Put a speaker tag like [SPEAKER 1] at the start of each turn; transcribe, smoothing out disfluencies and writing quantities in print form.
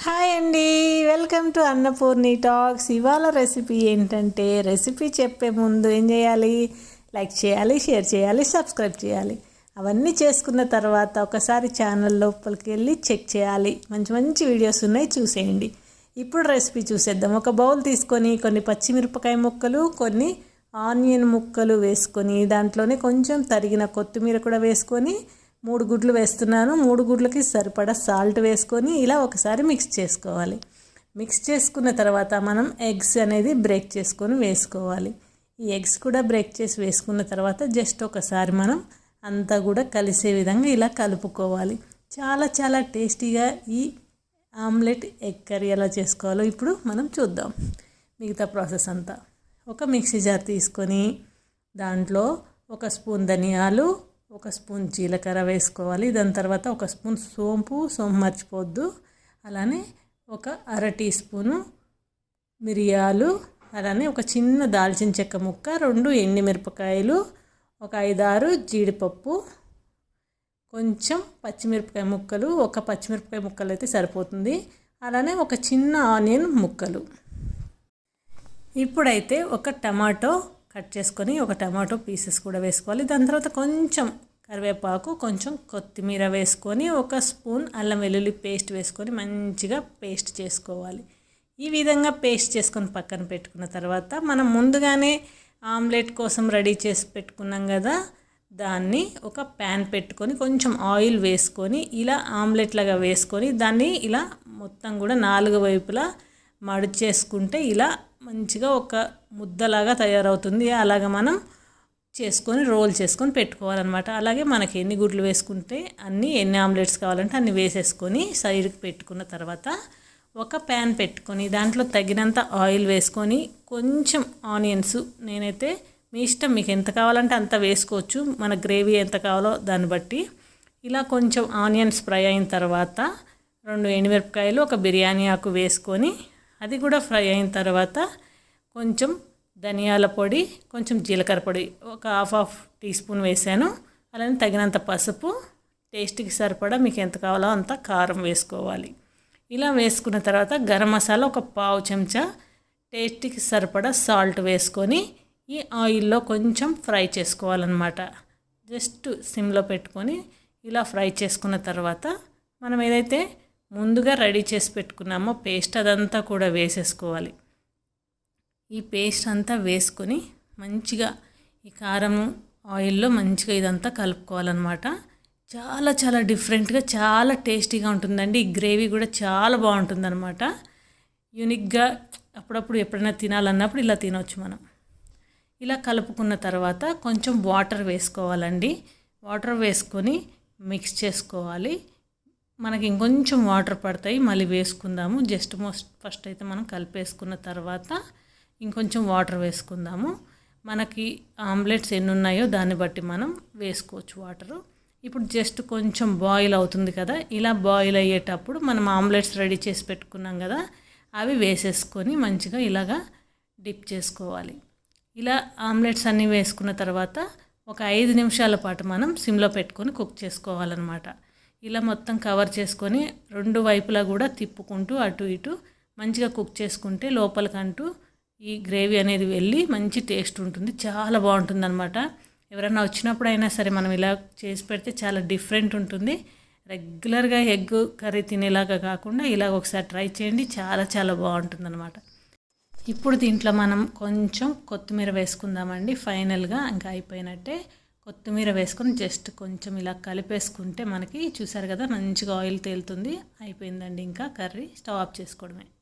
[SPEAKER 1] Hi అండి, welcome to Annapurni talks. ఇవాళ recipe ఏంటంటే, రెసిపీ చెప్పే ముందు ఏం చేయాలి? లైక్ చేయాలి, షేర్ చేయాలి, సబ్స్క్రైబ్ చేయాలి. అవన్నీ చేసుకున్న తర్వాత ఒకసారి ఛానల్ లోపలికి వెళ్ళి చెక్ చేయాలి. మంచి మంచి వీడియోస్ ఉన్నాయి, చూసేయండి. ఇప్పుడు రెసిపీ చూసేద్దాం. ఒక బౌల్ తీసుకొని కొన్ని పచ్చిమిరపకాయ ముక్కలు, కొన్ని ఆనియన్ ముక్కలు వేసుకొని దాంట్లోనే కొంచెం తరిగిన కొత్తిమీర కూడా వేసుకొని 3 గుడ్లు వేస్తున్నాను. 3 గుడ్లకి సరిపడా సాల్ట్ వేసుకొని ఇలా ఒకసారి మిక్స్ చేసుకోవాలి. మిక్స్ చేసుకున్న తర్వాత మనం ఎగ్స్ అనేది బ్రేక్ చేసుకొని వేసుకోవాలి. ఈ ఎగ్స్ కూడా బ్రేక్ చేసి వేసుకున్న తర్వాత జస్ట్ ఒకసారి మనం అంతా కూడా కలిసే విధంగా ఇలా కలుపుకోవాలి. చాలా చాలా టేస్టీగా ఈ ఆమ్లెట్ ఎగ్ కర్రీ ఎలా చేసుకోవాలో ఇప్పుడు మనం చూద్దాం. మిగతా ప్రాసెస్ అంతా ఒక మిక్సీ జార్ తీసుకొని దాంట్లో 1 స్పూన్ ధనియాలు, 1 స్పూన్ జీలకర్ర వేసుకోవాలి. దాని తర్వాత 1 స్పూన్ సోంపు మర్చిపోవద్దు. అలానే 1/2 టీ స్పూను మిరియాలు, అలానే ఒక చిన్న దాల్చిన చెక్క ముక్క, 2 ఎండుమిరపకాయలు, ఒక 5-6 జీడిపప్పు, కొంచెం పచ్చిమిరపకాయ ముక్కలు, 1 పచ్చిమిరపకాయ ముక్కలు అయితే సరిపోతుంది. అలానే ఒక చిన్న ఆనియన్ ముక్కలు. ఇప్పుడైతే 1 టమాటో కట్ చేసుకొని 1 టమాటో పీసెస్ కూడా వేసుకోవాలి. దాని తర్వాత కొంచెం కరివేపాకు, కొంచెం కొత్తిమీర వేసుకొని 1 స్పూన్ అల్లం వెల్లుల్లి పేస్ట్ వేసుకొని మంచిగా పేస్ట్ చేసుకోవాలి. ఈ విధంగా పేస్ట్ చేసుకొని పక్కన పెట్టుకున్న తర్వాత మనం ముందుగానే ఆమ్లెట్ కోసం రెడీ చేసి పెట్టుకున్నాం కదా, దాన్ని ఒక ప్యాన్ పెట్టుకొని కొంచెం ఆయిల్ వేసుకొని ఇలా ఆమ్లెట్ లాగా వేసుకొని దాన్ని ఇలా మొత్తం కూడా 4 వైపులా మడిచేసుకుంటే ఇలా మంచిగా ఒక ముద్దలాగా తయారవుతుంది. అలాగ మనం చేసుకొని రోల్ చేసుకొని పెట్టుకోవాలన్నమాట. అలాగే మనకి ఎన్ని గుడ్లు వేసుకుంటే ఎన్ని ఆమ్లెట్స్ కావాలంటే అన్ని వేసేసుకొని సైడ్కి పెట్టుకున్న తర్వాత ఒక ప్యాన్ పెట్టుకొని దాంట్లో తగినంత ఆయిల్ వేసుకొని కొంచెం ఆనియన్స్, నేనైతే మీ ఇష్టం, మీకు ఎంత కావాలంటే అంత వేసుకోవచ్చు, మన గ్రేవీ ఎంత కావాలో దాన్ని బట్టి. ఇలా కొంచెం ఆనియన్స్ ఫ్రై అయిన తర్వాత 2 ఎండుమిరపకాయలు, 1 బిర్యానీ ఆకు వేసుకొని అది కూడా ఫ్రై అయిన తర్వాత కొంచెం ధనియాల పొడి, కొంచెం జీలకర్ర పొడి, ఒక హాఫ్ టీ స్పూన్ వేసాను. అలానే తగినంత పసుపు, టేస్ట్కి సరిపడా మీకు ఎంత కావాలో అంత కారం వేసుకోవాలి. ఇలా వేసుకున్న తర్వాత గరం మసాలా 1 పావు చెంచా, టేస్ట్కి సరిపడా సాల్ట్ వేసుకొని ఈ ఆయిల్లో కొంచెం ఫ్రై చేసుకోవాలన్నమాట. జస్ట్ సిమ్లో పెట్టుకొని ఇలా ఫ్రై చేసుకున్న తర్వాత మనం ఏదైతే ముందుగా రెడీ చేసి పెట్టుకున్నామో పేస్ట్ అదంతా కూడా వేసేసుకోవాలి. ఈ పేస్ట్ అంతా వేసుకొని మంచిగా ఈ కారం ఆయిల్లో మంచిగా ఇదంతా కలుపుకోవాలన్నమాట. చాలా చాలా డిఫరెంట్గా చాలా టేస్టీగా ఉంటుందండి. ఈ గ్రేవీ కూడా చాలా బాగుంటుందన్నమాట. యూనిక్గా అప్పుడప్పుడు ఎప్పుడైనా తినాలన్నప్పుడు ఇలా తినవచ్చు మనం. ఇలా కలుపుకున్న తర్వాత కొంచెం వాటర్ వేసుకోవాలండి. వాటర్ వేసుకొని మిక్స్ చేసుకోవాలి. మనకి ఇంకొంచెం వాటర్ పడతాయి, మళ్ళీ వేసుకుందాము. జస్ట్ ఫస్ట్ అయితే మనం కలిపేసుకున్న తర్వాత ఇంకొంచెం వాటర్ వేసుకుందాము. మనకి ఆమ్లెట్స్ ఎన్ని ఉన్నాయో దాన్ని బట్టి మనం వేసుకోవచ్చు వాటరు. ఇప్పుడు జస్ట్ కొంచెం బాయిల్ అవుతుంది కదా, ఇలా బాయిల్ అయ్యేటప్పుడు మనం ఆమ్లెట్స్ రెడీ చేసి పెట్టుకున్నాం కదా, అవి వేసేసుకొని మంచిగా ఇలాగా డిప్ చేసుకోవాలి. ఇలా ఆమ్లెట్స్ అన్నీ వేసుకున్న తర్వాత ఒక 5 నిమిషాల పాటు మనం సిమ్లో పెట్టుకొని కుక్ చేసుకోవాలన్నమాట. ఇలా మొత్తం కవర్ చేసుకొని 2 వైపులా కూడా తిప్పుకుంటూ అటు ఇటు మంచిగా కుక్ చేసుకుంటే లోపలికంటూ ఈ గ్రేవీ అనేది వెళ్ళి మంచి టేస్ట్ ఉంటుంది, చాలా బాగుంటుంది అనమాట. ఎవరైనా వచ్చినప్పుడు అయినా సరే మనం ఇలా చేసి పెడితే చాలా డిఫరెంట్ ఉంటుంది. రెగ్యులర్గా ఎగ్ కర్రీ తినేలాగా కాకుండా ఇలా ఒకసారి ట్రై చేయండి, చాలా చాలా బాగుంటుంది అనమాట. ఇప్పుడు దీంట్లో మనం కొంచెం కొత్తిమీర వేసుకుందామండి. ఫైనల్గా ఇంకా అయిపోయినట్టే. కొత్తిమీర వేసుకొని జస్ట్ కొంచెం ఇలా కలిపేసుకుంటే మనకి చూసారు కదా మంచిగా ఆయిల్ తేలుతుంది. అయిపోయిందండి, ఇంకా కర్రీ స్టవ్ ఆఫ్ చేసుకోవడమే.